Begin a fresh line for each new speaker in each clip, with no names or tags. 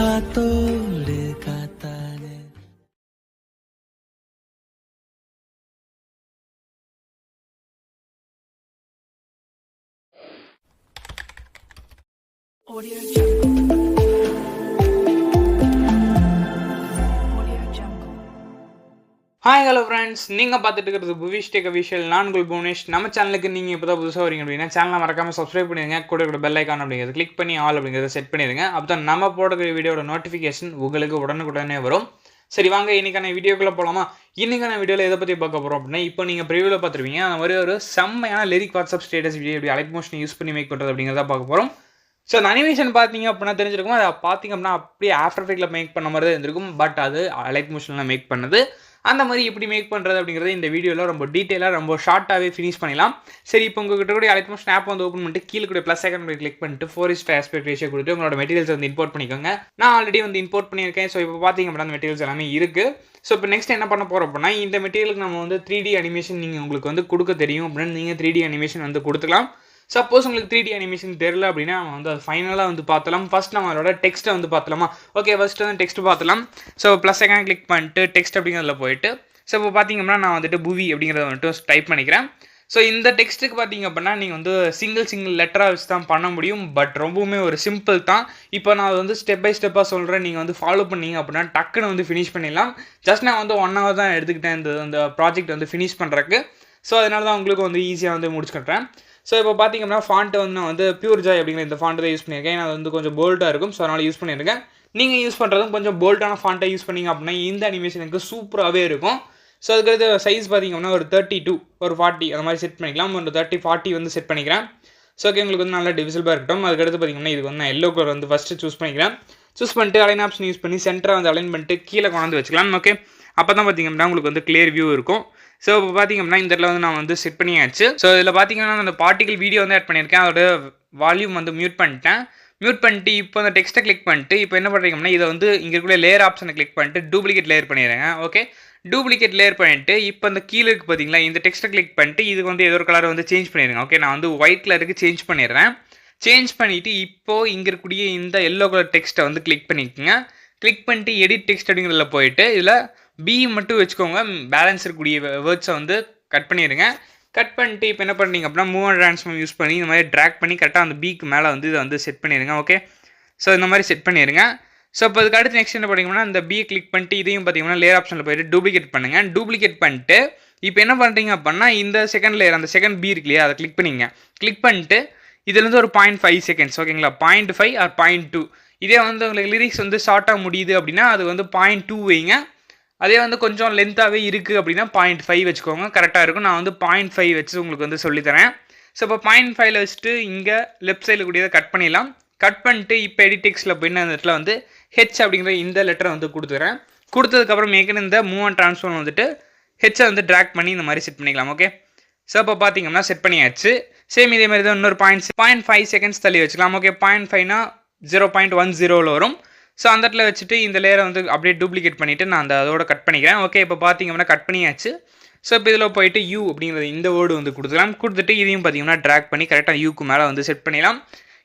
காத்தோடு காத்தாக.
Audio Jungle.
Hi hello friends, நீங்கள் பார்த்துட்டு இருக்கிறது புவிஷ் டெக் அஃபிஷியல். நான் உங்கள் புவனேஷ். நம்ம சேனலுக்கு நீங்கள் இப்போ தான் புதுசாக வரீங்க அப்படின்னா சேனலை மறக்காமல் சப்ஸ்கிரைப் பண்ணிடுங்க. கூட பெல் ஐக்கான் அப்படிங்கிறது கிளிக் பண்ணி ஆல் அப்படிங்கிறத செட் பண்ணிடுங்க. அப்போ தான் நம்ம போடுற வீடியோட நோட்டிஃபிகேஷன் உங்களுக்கு உடனுக்குடனே வரும். சரி வாங்க இன்றைக்கான வீடியோக்குள்ளே போகலாமா? இன்றைக்கான வீடியோவில் எதை பற்றி பார்க்க போகிறோம் அப்படின்னா, இப்போ நீங்கள் ப்ரிவியூவில் பார்த்துருவீங்க அந்த மாதிரி ஒரு செம்மையான லிரிக் வாட்ஸ்அப் ஸ்டேட்டஸ் வீடியோ எப்படி அலைட் மோஷன் யூஸ் பண்ணி மேக் பண்ணுறது அப்படிங்கிறத பார்க்க போகிறோம். ஸோ அந்த அனிமேஷன் பார்த்தீங்க அப்படின்னா தெரிஞ்சிருக்கும். அதை பார்த்தீங்க அப்படின்னா அப்படியே ஆஃப்டர் எஃபெக்ட்டில் மேக் பண்ண மாதிரி தான் இருந்திருக்கும். பட் அது அலைட் மோஷனில் மேக் பண்ணது. அந்த மாதிரி எப்படி மேக் பண்ணுறது அப்படிங்கிறது இந்த வீடியோவில் ரொம்ப டீட்டெயிலாக ரொம்ப ஷார்ட்டாகவே ஃபினிஷ் பண்ணிடலாம். சரி, இப்போ உங்கள்கிட்ட கூட அலைட் மோஷன் ஆப் வந்து ஓப்பன் பண்ணிட்டு கீழே கூட ப்ளஸ் ஐக்கான் கிளிக் பண்ணிட்டு 4:5 ஆஸ்பெக்ட் ரேஷியோ கொடுத்து உங்களோட மெட்டீரியல்ஸ் வந்து இம்போர்ட் பண்ணிக்கோங்க. நான் ஆல்ரெடி வந்து இம்போர்ட் பண்ணியிருக்கேன். ஸோ இப்போ பார்த்தீங்க அப்படின்னா அந்த மெட்டீரியல்ஸ் எல்லாமே இருக்குது. ஸோ இப்போ நெக்ஸ்ட் என்ன பண்ண போகிறோம் அப்படின்னா, இந்த மெட்டீரியலுக்கு நம்ம வந்து 3D அனிமேஷன் நீங்கள் உங்களுக்கு வந்து கொடுக்க தெரியும் அப்படின்னு நீங்கள் 3D அனிமேஷன் வந்து கொடுத்துக்கலாம். சப்போஸ் உங்களுக்கு 3D அனிமேஷன் தெரியல அப்படின்னா நம்ம வந்து அது ஃபைனலாக வந்து பார்த்தலாம். ஃபஸ்ட் நம்ம அதோட டெக்ஸ்ட்டை வந்து பார்த்தலாமா? ஓகே, ஃபஸ்ட்டு வந்து டெக்ஸ்ட் பார்த்தலாம். ஸோ ப்ளஸ் ஐக்கான் கிளிக் பண்ணிட்டு டெக்ஸ்ட் அப்படிங்கிறதுல போயிட்டு ஸோ இப்போ பார்த்தீங்கன்னா நான் வந்துட்டு புவி அப்படிங்கிறத வந்துட்டு டைப் பண்ணிக்கிறேன். ஸோ இந்த டெக்ஸ்ட்டுக்கு பார்த்தீங்க அப்படின்னா நீங்கள் வந்து சிங்கிள் லெட்டராக வச்சு தான் பண்ண முடியும். பட் ரொம்பவுமே ஒரு சிம்பிள் தான். இப்போ நான் வந்து ஸ்டெப் பை ஸ்டெப்பாக சொல்கிறேன். நீங்கள் வந்து ஃபாலோ பண்ணீங்க அப்படின்னா டக்குன்னு வந்து ஃபினிஷ் பண்ணிடலாம். ஜஸ்ட் நான் வந்து 1 hour தான் எடுத்துக்கிட்டேன் இந்த ப்ராஜெக்ட் வந்து ஃபினிஷ் பண்ணுறதுக்கு. ஸோ அதனால தான் உங்களுக்கு வந்து ஈஸியாக வந்து முடிச்சுக்கிட்டேன். ஸோ இப்போ பார்த்தீங்க அப்படின்னா ஃபாண்ட்டை வந்து நான் வந்து பியூர் ஜாய் அப்படிங்கிற இந்த ஃபாண்ட்டை தான் யூஸ் பண்ணியிருக்கேன். அது வந்து கொஞ்சம் போல்டாக இருக்கும். ஸோ அதனால் யூஸ் பண்ணியிருக்கேன். நீங்கள் யூஸ் பண்ணுறதும் கொஞ்சம் போல்டான ஃபாண்ட்டை யூஸ் பண்ணிங்க அப்படின்னா இந்த அனிமேஷனுக்கு சூப்பராகவே இருக்கும். ஸோ அதுக்கடுத்து சைஸ் பார்த்திங்க அப்படின்னா ஒரு 32 ஒரு 40 அந்த மாதிரி செட் பண்ணிக்கலாம். ஒரு 30-40 வந்து செட் பண்ணிக்கிறேன். ஸோ ஓகே, உங்களுக்கு வந்து நல்லா டிவிசிபிளாக இருக்கட்டும். அதுக்கடுத்து பார்த்திங்கன்னா இது வந்து நான் எல்லோ கலர் வந்து ஃபஸ்ட்டு சூஸ் பண்ணிக்கிறேன். சூஸ் பண்ணிட்டு அலைன் ஆப்ஷன் யூஸ் பண்ணி சென்டரை வந்து அலைன் பண்ணிட்டு கீழே கொண்டாந்து வச்சுக்கலாம். ஓகே, அப்போ தான் பார்த்திங்க அப்படின்னா உங்களுக்கு வந்து கிளியர் வியூ இருக்கும். ஸோ இப்போ பார்த்திங்க அப்படின்னா இந்த இடத்துல வந்து நான் வந்து செட் பண்ணியாச்சு. ஸோ இதில் பார்த்திங்கன்னா அந்த பார்ட்டிகல் வீடியோ வந்து ஆட் பண்ணியிருக்கேன். அதோட வால்யூம் வந்து மியூட் பண்ணிட்டேன். மியூட் பண்ணிட்டு இப்போ அந்த டெக்ஸ்ட்டை கிளிக் பண்ணிட்டு இப்போ என்ன பண்ணுறீங்க அப்படின்னா இதை வந்து இங்கே இருக்கிற லேயர் ஆப்ஷனை கிளிக் பண்ணிட்டு டூப்ளிகேட் லேயர் பண்ணிடுறேங்க. ஓகே, டூப்ளிகேட் லேயர் பண்ணிட்டு இப்போ அந்த கீழே இருக்குது பார்த்தீங்களா, இந்த டெக்ஸ்ட்டை கிளிக் பண்ணிட்டு இதுக்கு வந்து ஏதோ ஒரு கலர் வந்து சேஞ்ச் பண்ணிடுங்க. ஓகே, நான் வந்து ஒயிட் கலருக்கு சேஞ்ச் பண்ணிடுறேன். சேஞ்ச் பண்ணிவிட்டு இப்போது இங்கே இருக்கக்கூடிய இந்த எல்லோ கலர் டெக்ஸ்ட்டை வந்து கிளிக் பண்ணிக்கோங்க. கிளிக் பண்ணிட்டு எடிட் டெக்ஸ்ட் அப்படிங்கிறதுல போயிட்டு இதில் பி மட்டும் வச்சுக்கோங்க. பேலன்ஸ் இருக்கக்கூடிய வேர்ட்ஸை வந்து கட் பண்ணிடுங்க. கட் பண்ணிட்டு இப்போ என்ன பண்ணுறீங்க அப்படின்னா மூவ் அண்ட் ட்ரான்ஸ்ஃபார்ம் யூஸ் பண்ணி இந்த மாதிரி ட்ராக் பண்ணி கரெக்டாக அந்த பிக்கு மேலே வந்து இதை வந்து செட் பண்ணிடுங்க. ஓகே, ஸோ இந்த மாதிரி செட் பண்ணிடுங்க. ஸோ இப்போ அதுக்கு அடுத்து நெக்ஸ்ட் என்ன பண்ணிங்கன்னா இந்த பியை கிளிக் பண்ணிட்டு இதையும் பார்த்தீங்கன்னா லேயர் ஆப்ஷனில் போய்ட்டு டூப்ளிகேட் பண்ணுங்கள். டூப்ளிகேட் பண்ணிட்டு இப்போ என்ன பண்ணுறீங்க அப்படின்னா இந்த செகண்ட் லேயர் அந்த செகண்ட் பி இருக்கு இல்லையா, அதை கிளிக் பண்ணிங்க. கிளிக் பண்ணிட்டு இதுலேருந்து ஒரு 0.5 seconds ஓகேங்களா, 0.5 or 0.2. இதே வந்து உங்களுக்கு லிரிக்ஸ் வந்து ஷார்ட்டாக முடியுது அப்படின்னா அது வந்து 0.2 வைங்க. அதே வந்து கொஞ்சம் லென்த்தாகவே இருக்குது அப்படின்னா 0.5 வச்சுக்கோங்க, கரெக்டாக இருக்கும். நான் வந்து 0.5 வச்சு உங்களுக்கு வந்து சொல்லித்தரேன். ஸோ இப்போ 0.5 வச்சுட்டு இங்கே லெஃப்ட் சைடில் கூடியதை கட் பண்ணிடலாம். கட் பண்ணிட்டு இப்போ எடிட் டெக்ஸ்ட்டில் போயிட்டு அந்த இடத்துல வந்து ஹெச் அப்படிங்கிற இந்த லெட்டரை வந்து கொடுத்துக்கிறேன். கொடுத்ததுக்கப்புறம் மேற்கனவே இந்த மூவ் அண்ட் ட்ரான்ஸ்ஃபார்ம் வந்துட்டு ஹெச்சை வந்து ட்ராக் பண்ணி இந்த மாதிரி செட் பண்ணிக்கலாம். ஓகே, ஸோ இப்போ பார்த்தீங்கன்னா செட் பண்ணியாச்சு. சேம் இதே மாதிரி தான் இன்னொரு 0.5 seconds தள்ளி வச்சுக்கலாம். ஓகே, 0.5னா 0.10 வரும். ஸோ அந்த இடத்துல வச்சுட்டு இந்த லேயரை வந்து அப்படியே டூப்ளிகேட் பண்ணிவிட்டு நான் அதோட கட் பண்ணிக்கிறேன். ஓகே, இப்போ பார்த்தீங்கன்னா கட் பண்ணியாச்சு. ஸோ இப்போ இதில் போயிட்டு யூ அப்படிங்கிறது இந்த வேர்டு வந்து கொடுத்துக்கலாம். கொடுத்துட்டு இதையும் பார்த்தீங்கன்னா ட்ராக் பண்ணி கரெக்டாக யூக்கு மேலே வந்து செட் பண்ணிடலாம்.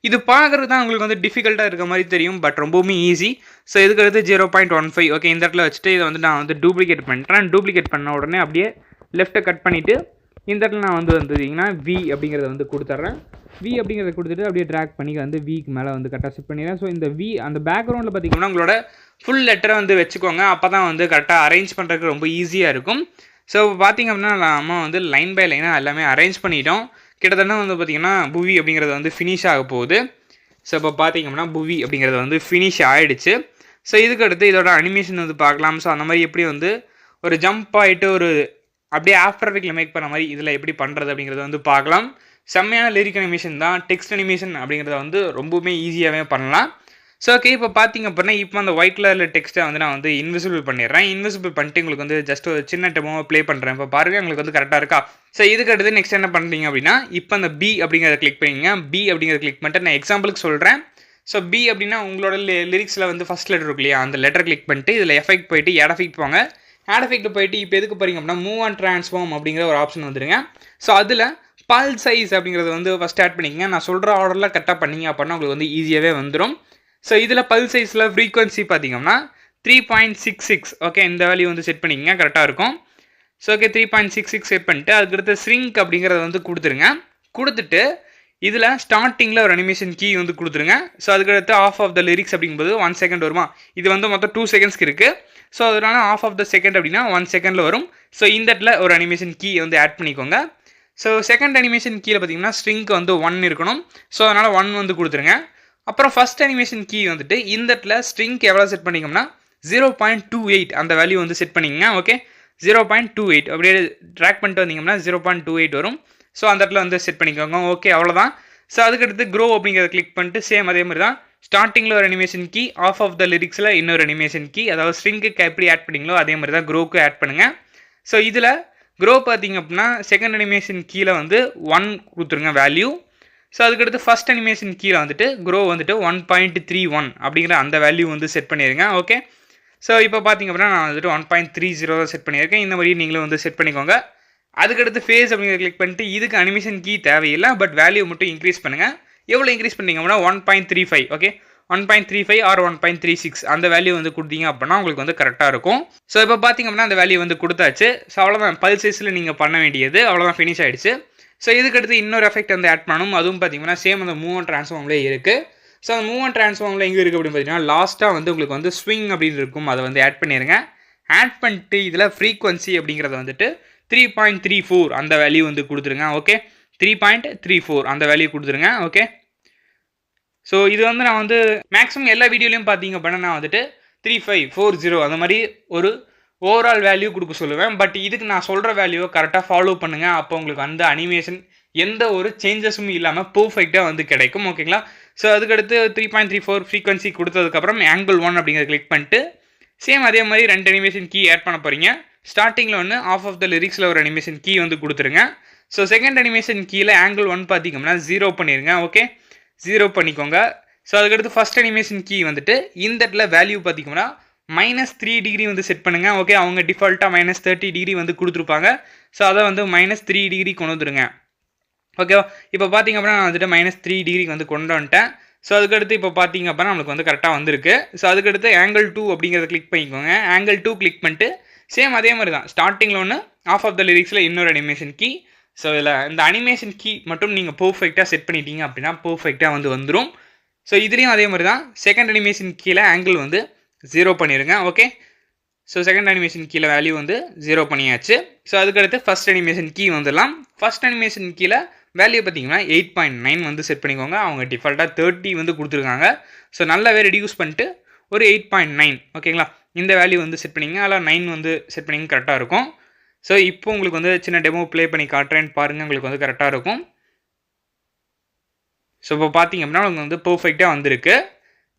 இது பார்க்குறது தான் உங்களுக்கு வந்து டிஃபிகல்ட்டாக இருக்க மாதிரி தெரியும், பட் ரொம்பவுமே ஈஸி. ஸோ இதுக்கு அடுத்து 0.15 ஓகே இந்த இடத்துல வச்சுட்டு இதை வந்து நான் வந்து டூப்ளிகேட் பண்ணுறேன். டூப்ளிகேட் பண்ண உடனே அப்படியே லெஃப்ட்டை கட் பண்ணிவிட்டு இந்த இடத்துல நான் வந்து வந்துட்டிங்கன்னா வி அப்படிங்கிறத வந்து கொடுத்துட்றேன். வி அப்படிங்கிறத கொடுத்துட்டு அப்படியே ட்ராக் பண்ணி வந்து விக்கு மேலே வந்து கரெக்டாக செட் பண்ணிடுறேன். ஸோ இந்த வி அந்த பேக்ரவுண்டில் பார்த்திங்கன்னா உங்களோட ஃபுல் லெட்டரை வந்து வச்சுக்கோங்க. அப்போ தான் வந்து கரெக்டாக அரேஞ்ச் பண்ணுறதுக்கு ரொம்ப ஈஸியாக இருக்கும். ஸோ பார்த்திங்க அப்படின்னா நம்ம வந்து லைன் பை லைனாக எல்லாமே அரேஞ்ச் பண்ணிட்டோம். கிட்டத்தட்ட வந்து பார்த்திங்கன்னா புவி அப்படிங்கிறது வந்து ஃபினிஷ் ஆக போகுது. ஸோ இப்போ பார்த்திங்க அப்படின்னா புவி அப்படிங்கிறது வந்து ஃபினிஷ் ஆகிடுச்சு. ஸோ இதுக்கு அடுத்து இதோட அனிமேஷன் வந்து பார்க்கலாம். ஸோ அந்த மாதிரி எப்படி வந்து ஒரு ஜம்ப் ஆகிட்டு ஒரு அப்படியே ஆஃப்டர் எஃபெக்ட்டில் மேக் பண்ண மாதிரி இதில் எப்படி பண்ணுறது அப்படிங்கிறத வந்து பார்க்கலாம். செம்மையான லிரிக் அனிமேஷன் தான். டெக்ஸ்ட் அனிமேஷன் அப்படிங்கிறத வந்து ரொம்பவுமே ஈஸியாகவே பண்ணலாம். ஸோ ஓகே, இப்போ பார்த்திங்க அப்படின்னா இப்போ அந்த ஒயிட் கலரில் டெக்ஸ்ட்டை வந்து நான் வந்து இன்விசிபிள் பண்ணிடுறேன். இன்விசிபிள் பண்ணிட்டு உங்களுக்கு வந்து ஜஸ்ட் ஒரு சின்ன டெமோவை ப்ளே பண்ணுறேன். இப்போ பாருங்கள் உங்களுக்கு வந்து கரெக்டாக இருக்கா? ஸோ இதுக்கு அடுத்து நெக்ஸ்ட் என்ன பண்ணுறீங்க அப்படின்னா இப்போ அந்த பி அப்படிங்கிறத கிளிக் பண்ணிங்க. பி அப்படிங்கிறத கிளிக் பண்ணிட்டு நான் எக்ஸாம்பிளுக்கு சொல்கிறேன். ஸோ பி அப்படின்னா உங்களோட லிரிக்ஸில் வந்து ஃபஸ்ட் லெட்டர் இருக்கு இல்லையா, அந்த லெட்டர் கிளிக் பண்ணிட்டு இதில் எஃபெக்ட் போயிட்டு ஆட் எஃபெக்ட் போங்க. ஆட் எஃபெக்ட் போயிட்டு இப்போ எதுக்கு போகிறீங்க அப்படின்னா மூவ் அண்ட் ட்ரான்ஸ்ஃபார்ம் அப்படிங்கிற ஒரு ஆப்ஷன் வந்துடுங்க. ஸோ அதில் பல் சைஸ் அப்படிங்கிறத வந்து ஃபஸ்ட் ஆட் பண்ணிக்கங்க. நான் சொல்கிற ஆர்டரில் கரெக்டாக பண்ணிங்க அப்படின்னா உங்களுக்கு வந்து ஈஸியாகவே வந்துடும். ஸோ இதில் பல் சைஸில் ஃப்ரீக்வன்சி பார்த்தீங்கன்னா 3.66 ஓகே இந்த வேல்யூ வந்து செட் பண்ணிக்கங்க கரெக்டாக இருக்கும். ஸோ ஓகே 3.66 செட் பண்ணிட்டு அதுக்கடுத்து ஸ்ரிங்க் அப்படிங்கிறத வந்து கொடுத்துருங்க. கொடுத்துட்டு இதில் ஸ்டார்டிங்கில் ஒரு அனிமேஷன் கீ வந்து கொடுத்துருங்க. ஸோ அதுக்கடுத்து ஆஃப் ஆஃப் த லிரிக்ஸ் அப்படிங்கும்போது 1 செகண்ட் வருமா, இது வந்து மொத்தம் 2 செகண்ட்ஸ்க்கு இருக்குது. ஸோ அதனால ஆஃப் ஆஃப் த செகண்ட் அப்படின்னா 1 செகண்டில் வரும். ஸோ இந்த இடத்துல ஒரு அனிமேஷன் கீ வந்து ஆட் பண்ணிக்கோங்க. ஸோ செகண்ட் அனிமேஷன் கீழே பார்த்தீங்கன்னா ஸ்ட்ரிங்க் வந்து 1 இருக்கணும். ஸோ அதனால் 1 வந்து கொடுத்துருங்க. அப்புறம் ஃபஸ்ட் அனிமேஷன் கீ வந்துட்டு இந்த இடத்துல ஸ்ட்ரிங்க் எவ்வளோ செட் பண்ணிக்கோம்னா 0.28 அந்த வேல்யூ வந்து செட் பண்ணிக்கங்க. ஓகே 0.28 அப்படியே ட்ராக் பண்ணிட்டு வந்தீங்கன்னா 0.28 வரும். ஸோ அந்த இடத்துல வந்து செட் பண்ணிக்கோங்க. ஓகே அவ்வளோதான். ஸோ அதுக்கடுத்து க்ரோ அப்படிங்கிறத கிளிக் பண்ணிட்டு சேம் அதே மாதிரி தான் ஸ்டார்டிங்கில் ஒரு animation key, of of the லிரிக்ஸில் இன்னொரு அனிமேஷன் கீ, அதாவது ஸ்ட்ரிங்குக்கு எப்படி ஆட் பண்ணிங்களோ அதே மாதிரி தான் க்ரோக்கு ஆட் பண்ணுங்கள். ஸோ இதில் க்ரோ பார்த்தீங்க அப்படின்னா செகண்ட் அனிமேஷன் கீழே வந்து 1 கொடுத்துருங்க வேல்யூ. ஸோ அதுக்கடுத்து ஃபஸ்ட் அனிமேஷன் கீழே வந்துட்டு க்ரோ வந்துட்டு 1.31 அப்படிங்கிற அந்த வேல்யூ வந்து செட் பண்ணிடுங்க. ஓகே ஸோ இப்போ பார்த்தீங்க அப்படின்னா நான் வந்துட்டு 1.30 தான் செட் பண்ணியிருக்கேன். இந்த மாதிரி நீங்களும் வந்து செட் பண்ணிக்கோங்க. அதுக்கடுத்து ஃபேஸ் அப்படிங்கிற கிளிக் பண்ணிட்டு இதுக்கு அனிமேஷன் கீ தேவையில்லை, பட் வேல்யூ மட்டும் இன்க்ரீஸ் பண்ணுங்கள். எவ்வளோ இன்க்ரீஸ் பண்ணிங்க அப்படின்னா 1.35 ஓகே 1.35 ஆர் 1.36 அந்த வேல்யூ வந்து கொடுத்தீங்க அப்படின்னா உங்களுக்கு வந்து கரெக்டாக இருக்கும். ஸோ இப்போ பார்த்தீங்க அப்படின்னா அந்த வேல்யூ வந்து கொடுத்தாச்சு. ஸோ அவ்வளோதான் பல் சைஸில் நீங்கள் பண்ண வேண்டியது அவ்வளோதான், ஃபினிஷ் ஆகிடுச்சு. ஸோ இதுக்கடுத்து இன்னொரு எஃபெக்ட் வந்து ஆட் பண்ணணும். அதுவும் பார்த்தீங்கன்னா சேம் அந்த மூவ் அண்ட் ட்ரான்ஸ்ஃபார்ம்லேயே இருக்குது. ஸோ அந்த மூவ் அண்ட் ட்ரான்ஸ்ஃபார்மில் எங்கே இருக்குது அப்படின்னு பார்த்தீங்கன்னா லாஸ்ட்டாக வந்து உங்களுக்கு வந்து ஸ்விங் அப்படின்னு இருக்கும், அதை வந்து ஆட் பண்ணிடுங்க. ஆட் பண்ணிட்டு இதில் ஃப்ரீக்வன்சி அப்படிங்கிறத வந்துட்டு 3.34 அந்த வேல்யூ வந்து கொடுத்துருங்க. ஓகே 3.34 அந்த வேல்யூ கொடுத்துருங்க. ஓகே ஸோ இது வந்து நான் வந்து மேக்ஸிமம் எல்லா வீடியோலையும் பார்த்தீங்க அப்படின்னா நான் வந்துட்டு 3540 அந்த மாதிரி ஒரு ஓவரால் வேல்யூ கொடுக்க சொல்லுவேன். பட் இதுக்கு நான் சொல்கிற வேல்யூவை கரெக்டாக ஃபாலோ பண்ணுங்கள். அப்போ உங்களுக்கு அந்த அனிமேஷன் எந்த ஒரு சேஞ்சஸும் இல்லாமல் பர்ஃபெக்டாக வந்து கிடைக்கும். ஓகேங்களா. ஸோ அதுக்கடுத்து 3.34 ஃப்ரீக்வன்சி கொடுத்ததுக்கப்புறம் ஆங்கிள் 1 அப்படிங்கிறத கிளிக் பண்ணிட்டு சேம் அதே மாதிரி 2 அனிமேஷன் கீ ஆட் பண்ண போகிறீங்க. ஸ்டார்டிங்கில் ஒன்று, ஆஃப் ஆஃப் த லிரிக்ஸில் ஒரு அனிமேஷன் கீ வந்து கொடுத்துருங்க. ஸோ செகண்ட் அனிமேஷன் கீழே ஆங்கிள் 1 பார்த்தீங்கன்னா 0 பண்ணிடுங்க. ஓகே 0 பண்ணிக்கோங்க. ஸோ அதுக்கடுத்து ஃபஸ்ட் அனிமேஷன் கீ வந்துட்டு இந்த இடத்துல வேல்யூ பார்த்தீங்கன்னா -3 டிகிரி வந்து செட் பண்ணுங்கள். ஓகே அவங்க டிஃபால்ட்டாக -30 டிகிரி வந்து கொடுத்துருப்பாங்க. ஸோ அதை வந்து -3 டிகிரி கொண்டு வந்துருங்க. ஓகேவா. இப்போ பார்த்தீங்க அப்படின்னா நான் வந்துட்டு -3 டிகிரிக்கு வந்து கொண்டு வந்துட்டேன். ஸோ அதுக்கடுத்து இப்போ பார்த்தீங்க அப்படின்னா நம்மளுக்கு வந்து கரெக்டாக வந்திருக்கு. ஸோ அதுக்கடுத்து ஆங்கிள் 2 அப்படிங்கிறத கிளிக் பண்ணிக்கோங்க. ஆங்கிள் 2 கிளிக் பண்ணிட்டு சேம் அதே மாதிரி தான் ஸ்டார்டிங்கில் ஒன்று, ஆஃப் ஆஃப் த லிரிக்ஸில் இன்னொரு அனிமேஷன் கீ. ஸோ இதில் இந்த அனிமேஷன் கீ மட்டும் நீங்கள் பர்ஃபெக்டாக செட் பண்ணிட்டீங்க அப்படின்னா பர்ஃபெக்டாக வந்து வந்துடும். ஸோ இதுலேயும் அதே மாதிரி தான் செகண்ட் அனிமேஷன் கீழே ஆங்கிள் வந்து 0 பண்ணிடுங்க. ஓகே ஸோ செகண்ட் அனிமேஷன் கீழே வேல்யூ வந்து 0 பண்ணியாச்சு. ஸோ அதுக்கடுத்து ஃபஸ்ட் அனிமேஷன் கீ வந்துடலாம். ஃபஸ்ட் அனிமேஷன் கீழே வேல்யூ பார்த்தீங்கன்னா 8.9 வந்து செட் பண்ணிக்கோங்க. அவங்க டிஃபால்ட்டாக 30 வந்து கொடுத்துருக்காங்க. ஸோ நல்லாவே ரெடியூஸ் பண்ணிட்டு ஒரு 8.9 ஓகேங்களா இந்த வேல்யூ வந்து செட் பண்ணிங்க. அதில் 9 வந்து செட் பண்ணிங்க கரெக்டாக இருக்கும். ஸோ இப்போ உங்களுக்கு வந்து சின்ன டெமோ ப்ளே பண்ணி காட்டுறேன்னு பாருங்கள், உங்களுக்கு வந்து கரெக்டாக இருக்கும். ஸோ இப்போ பார்த்தீங்க அப்படின்னா உங்களுக்கு வந்து பர்ஃபெக்டாக வந்திருக்கு.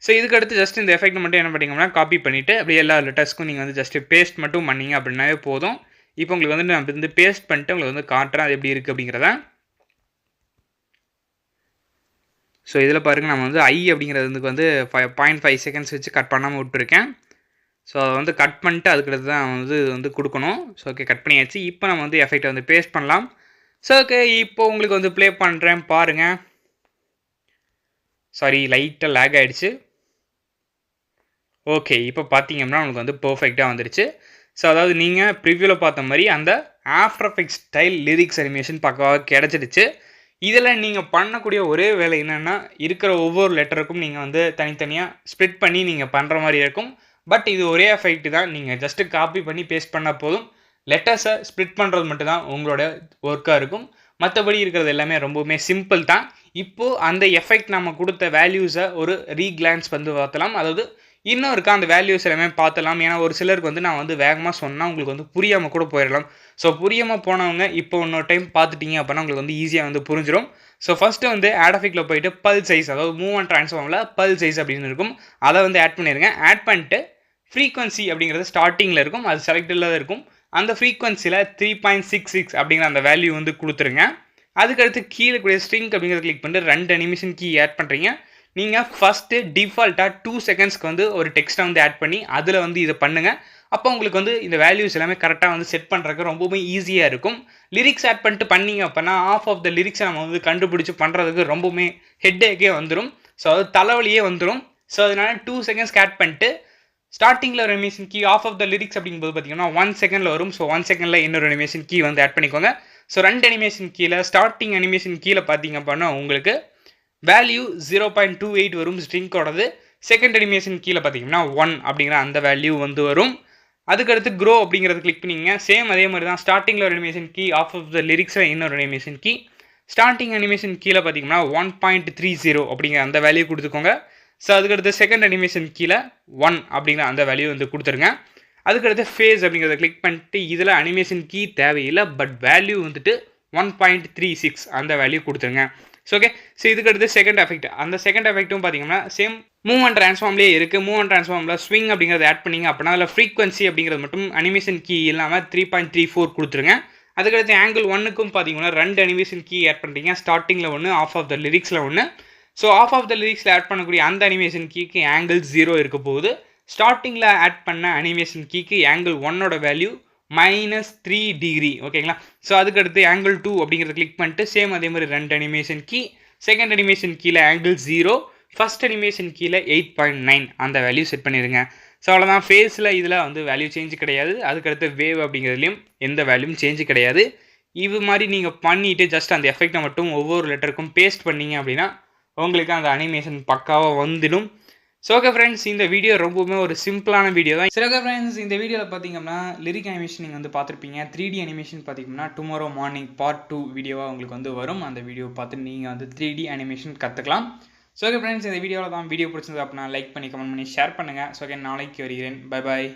ஸோ இதுக்கு அடுத்து ஜஸ்ட் இந்த எஃபெக்ட் மட்டும் என்ன பண்ணிங்கன்னா காப்பி பண்ணிவிட்டு அப்படியே எல்லா லெட்டர்ஸ்க்கும் நீங்கள் வந்து ஜஸ்ட் பேஸ்ட் மட்டும் பண்ணிங்க அப்படின்னாவே போதும். இப்போ உங்களுக்கு வந்து நான் வந்து பேஸ்ட் பண்ணிட்டு உங்களுக்கு வந்து காட்டுறேன் அது எப்படி இருக்குது அப்படிங்கிறத. ஸோ இதில் பாருங்கள் நம்ம வந்து ஐ அப்படிங்கிறதுக்கு வந்து 0.5 செகண்ட்ஸ் வச்சு கட் பண்ணாமல் விட்டுருக்கேன். ஸோ அதை வந்து கட் பண்ணிட்டு அதுக்கடுத்து தான் வந்து இது வந்து கொடுக்கணும். ஸோ ஓகே கட் பண்ணியாச்சு. இப்போ நம்ம வந்து எஃபெக்டை வந்து பேஸ்ட் பண்ணலாம். ஸோ ஓகே இப்போ உங்களுக்கு வந்து ப்ளே பண்ணுறேன் பாருங்கள். சாரி லைட்டாக லேக் ஆகிடுச்சு. ஓகே இப்போ பார்த்தீங்க அப்படின்னா உங்களுக்கு வந்து பர்ஃபெக்டாக வந்துருச்சு. ஸோ அதாவது நீங்கள் ப்ரிவியூவில் பார்த்த மாதிரி அந்த after effects style lyrics animation பக்காவாக கிடச்சிடுச்சு. இதில் நீங்கள் பண்ணக்கூடிய ஒரே வேலை என்னென்னா இருக்கிற ஒவ்வொரு லெட்டருக்கும் நீங்கள் வந்து தனித்தனியாக ஸ்ப்ளிட் பண்ணி நீங்கள் பண்ணுற மாதிரி இருக்கும். பட் இது ஒரே எஃபெக்ட் தான், நீங்கள் ஜஸ்ட்டு காப்பி பண்ணி பேஸ்ட் பண்ணால் போதும். லெட்டர்ஸை ஸ்ப்ளிட் பண்ணுறது மட்டும் தான் உங்களோட ஒர்க்காக இருக்கும். மற்றபடி இருக்கிறது எல்லாமே ரொம்பவுமே சிம்பிள் தான். இப்போது அந்த எஃபெக்ட் நம்ம கொடுத்த வேல்யூஸை ஒரு ரீக்ளான்ஸ் வந்து பார்த்தலாம். அதாவது இன்னும் இருக்கா அந்த வேல்யூஸ் எல்லாமே பார்த்தலாம். ஏன்னா ஒரு சிலருக்கு வந்து நான் வந்து வேகமாக சொன்னால் உங்களுக்கு வந்து புரியாமல் கூட போயிடலாம். ஸோ புரியாமல் போனவங்க இப்போ இன்னொரு டைம் பார்த்துட்டீங்க அப்படின்னா உங்களுக்கு வந்து ஈஸியாக வந்து புரிஞ்சிடும். ஸோ ஃபஸ்ட்டு வந்து ஆட் எஃபெக்ட்டில் போயிட்டு பல் சைஸ், அதாவது மூவ் அண்ட் ட்ரான்ஸ்ஃபார்மில் பல் சைஸ் அப்படின்னு இருக்கும், அதை வந்து ஆட் பண்ணிடுங்க. ஆட் பண்ணிட்டு ஃப்ரீக்வன்சி அப்படிங்கிறது ஸ்டார்டிங்கில் இருக்கும், அது செலக்டில் தான் இருக்கும். அந்த ஃப்ரீக்வன்சியில் 3.66 அப்படிங்கிற அந்த வேல்யூ வந்து கொடுத்துருங்க. அதுக்கடுத்து கீழே கூடிய ஸ்ட்ரிங் அப்படிங்கிறத கிளிக் பண்ணிட்டு 2 அனிமேஷன் கீ ஆட் பண்ணுறீங்க. நீங்கள் ஃபஸ்ட்டு டிஃபால்ட்டாக 2 செகண்ட்ஸ்க்கு வந்து ஒரு டெக்ஸ்ட்டை வந்து ஆட் பண்ணி அதில் வந்து இதை பண்ணுங்கள். அப்போ உங்களுக்கு வந்து இந்த வேல்யூஸ் எல்லாமே கரெக்டாக வந்து செட் பண்ணுறதுக்கு ரொம்பவுமே ஈஸியாக இருக்கும். லிரிக்ஸ் ஆட் பண்ணிட்டு பண்ணிங்க அப்படின்னா ஆஃப் ஆஃப் த லிரிக்ஸை நம்ம வந்து கண்டுபிடிச்சி பண்ணுறதுக்கு ரொம்பவுமே ஹெட்டேக்கே வந்துடும். ஸோ அது தலைவலியே வந்துடும். ஸோ அதனால 2 செகண்ட்ஸ் ஆட் பண்ணிட்டு ஸ்டார்டிங்கில் ஒரு animation key of of the lyrics அப்படிங்கும்போது பார்த்தீங்கன்னா 1 செகண்டில் வரும். ஸோ 1 செகண்டில் இன்னொரு அனிமேஷன் கீ வந்து ஆட் பண்ணிக்கோங்க. ஸோ 2 அனிமேஷன் கீழே ஸ்டார்டிங் அனிமேஷன் கீழே பார்த்தீங்க அப்படின்னா உங்களுக்கு வேல்யூ 0.28 வரும் ஸ்ட்ரிங்கோடது. செகண்ட் அனிமேஷன் கீழே பார்த்தீங்கன்னா 1 அப்படிங்கிற அந்த வேல்யூ வந்து வரும். அதுக்கடுத்து க்ரோ அப்படிங்கிறது கிளிக் பண்ணிங்க. சேம் அதே மாதிரி தான் ஸ்டார்டிங்கில் ஒரு animation key of of the லிரிக்ஸில் இன்னொரு அனிமேஷன் கீ. ஸ்டார்டிங் அனிமேஷன் கீழே பார்த்தீங்கன்னா 1.30 அப்படிங்கிற அந்த வேல்யூ கொடுத்துக்கோங்க. ஸோ அதுக்கடுத்து செகண்ட் அனிமேஷன் கீழே 1 அப்படிங்கிற அந்த வேல்யூ வந்து கொடுத்துருங்க. அதுக்கடுத்து ஃபேஸ் அப்படிங்கிறத கிளிக் பண்ணிட்டு இதில் அனிமேஷன் கீ தேவையில்லை, பட் வேல்யூ வந்துட்டு 1.36 அந்த வேல்யூ கொடுத்துருங்க. So okay. ஸோ இதுக்கடுத்து செகண்ட் எஃபெக்ட். அந்த செகண்ட் எஃபெக்ட்டும் பார்த்தீங்கன்னா சேம் மூவ் அண்ட் ட்ரான்ஸ்ஃபார்ம்லேயே இருக்குது. மூவ் அண்ட் ட்ரான்ஸ்ஃபார்மில் ஸ்விங் அப்படிங்கிறத ஆட் பண்ணிங்க அப்படின்னா அதில் ஃப்ரீக்வன்சி அப்படிங்கிறது மட்டும் அனிமேஷன் கீ இல்லாமல் 3.34 கொடுத்துருங்க. அதுக்கடுத்து ஆங்கிள் 1க்கும் பார்த்தீங்கன்னா 2 அனிமேஷன் கீ ஆட் பண்ணுறீங்க. ஸ்டார்டிங்கில் ஒன்று, ஆஃப் ஆஃப் த லிரிக்ஸில் ஒன்று. ஸோ ஆஃப் ஆஃப் த லிரிக்ஸில் ஆட் பண்ணக்கூடிய அந்த அனிமேஷன் கீக்கு ஆங்கிள் 0 இருக்க போகுது. ஸ்டார்டிங்கில் ஆட் பண்ண அனிமேஷன் கீக்கு ஆங்கிள் 1ஓட வேல்யூ -3 டிகிரி. ஓகேங்களா? ஸோ அதுக்கடுத்து ஆங்கிள் 2 அப்படிங்கிறத கிளிக் பண்ணிட்டு சேம் அதே மாதிரி 2 அனிமேஷன் கீ. செகண்ட் அனிமேஷன் கீழே ஆங்கிள் 0, ஃபர்ஸ்ட் அனிமேஷன் கீழே 8.9 அந்த வேல்யூ செட் பண்ணிடுங்க. ஸோ அவ்வளோதான். ஃபேஸில் இதில் வந்து வேல்யூ சேஞ்ச் கிடையாது. அதுக்கடுத்து வேவ் அப்படிங்கிறதுலையும் எந்த வேல்யூவும் சேஞ்ச் கிடையாது. இது மாதிரி நீங்கள் பண்ணிவிட்டு ஜஸ்ட் அந்த எஃபெக்டை மட்டும் ஒவ்வொரு லெட்டருக்கும் பேஸ்ட் பண்ணிங்க அப்படின்னா உங்களுக்கு அந்த அனிமேஷன் பக்காவாக வந்துடும். ஸோ ஓகே ஃப்ரெண்ட்ஸ், இந்த வீடியோ ரொம்பவுமே ஒரு சிம்பிளான வீடியோ தான். சரி ஓகே ஃப்ரெண்ட்ஸ், இந்த வீடியோவில் பார்த்தீங்கன்னா லிரிக் அனிமேஷன் நீங்கள் வந்து பார்த்துருப்பீங்க. 3D அனிமேஷன் பார்த்தீங்கன்னா டுமாரோ மார்னிங் பார்ட் 2 வீடியோவாக உங்களுக்கு வந்து வரும். அந்த வீடியோ பார்த்து நீங்கள் வந்து 3D அனிமேஷன் கற்றுக்கலாம். ஸோ ஓகே ஃப்ரெண்ட்ஸ், இந்த வீடியோவில் தான் வீடியோ பிடிச்சிருந்தது அப்படின்னா லைக் பண்ணி கமெண்ட் பண்ணி ஷேர் பண்ணுங்கள். ஸோ ஓகே, நாளைக்கு வருகிறேன். Bye bye.